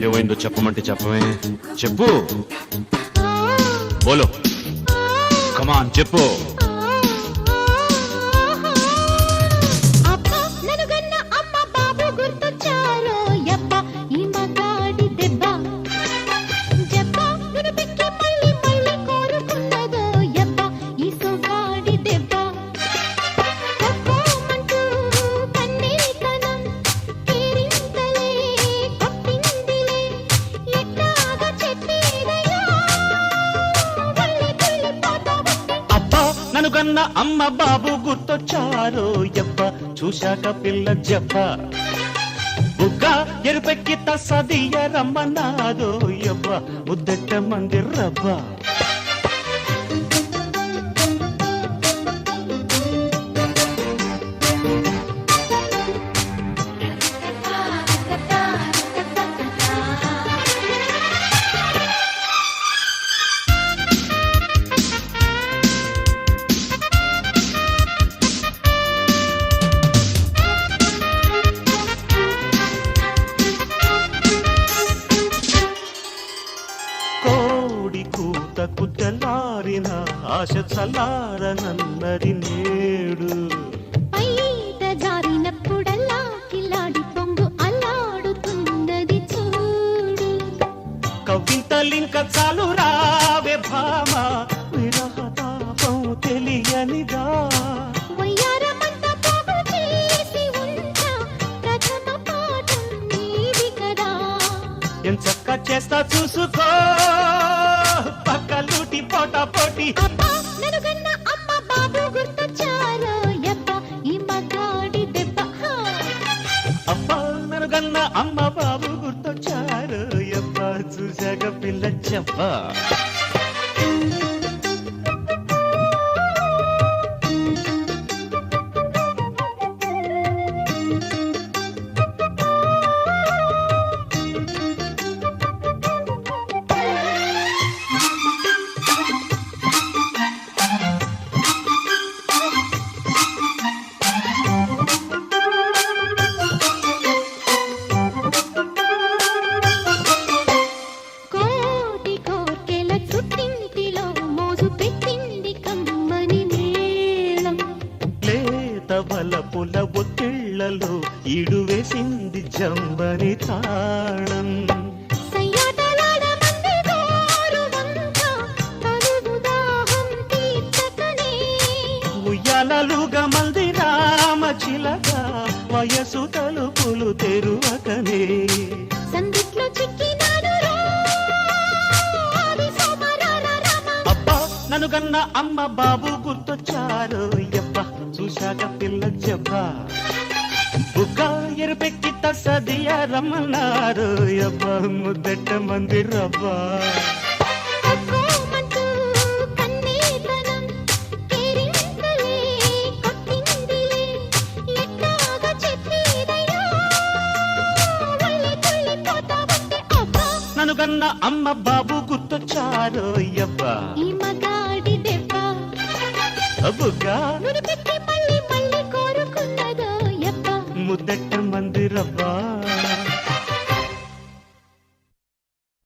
ఏమైందో చెప్పమంటే చెప్పమే. చెప్పు, బోలో, కమాన్ చెప్పు. ననుగన్న అమ్మ బాబు గుర్తొచ్చారో యబ్బ, చూశాక పిల్ల జబ్బ, బుగ్గ ఎరుపెక్కి తసదియ రమ్మన్నాదో యబ్బ, ముద్దెట్ట మంది రబ్బ. కుట్టలారిన ఆశ చల్లారనన్నది నేడు, పైట జారినప్పుడల్లా కిలాడి పొంగు అల్లాడుతున్నది చూడు. కవితలింక చాలు రావే భామ, విరహతాపం తెలియనిదా. వయ్యారమంతా పోగు చేసి ఉంటా, ప్రథమ పాఠం నీది కదా. ఎంచక్క చేస్తా చూసుకో, పక్కలూటి పోటా పోటీ. అబ్బా ననుగన్న అమ్మ బాబు గుర్తొచ్చారో యబ్బ, ఈ మగాడి దెబ్బ. అబ్బా ననుగన్న అమ్మ బాబు గుర్తొచ్చారు యబ్బ, చూశాక పిల్ల చెప్ప. బలపుల ఒత్తిళ్లలో ఈడు వేసింది జంబని తాళం, ఉయ్యాలలుగా మంది రామ చిలక, వయసు తలుపులు తెరువకనే. అబ్బా ననుగన్న అమ్మ బాబు గుర్తొచ్చారు యబ్బ, చూశాక పిల్ల జబ్బ, బుగ్గ ఎరుపెక్కి తసదియ రమ్మన్నారు యబ్బ, ముద్దెట్ట మంది రబ్బా. ననుగన్న అమ్మ బాబు గుర్తొచ్చారు యబ్బ, ఈ మగాడి దెబ్బ, బుగ్గ నుడిపెట్టి మళ్ళీ మళ్ళీ కోరుకున్నదో యబ్బ, ముద్దెట్ట మంది రబ్బా.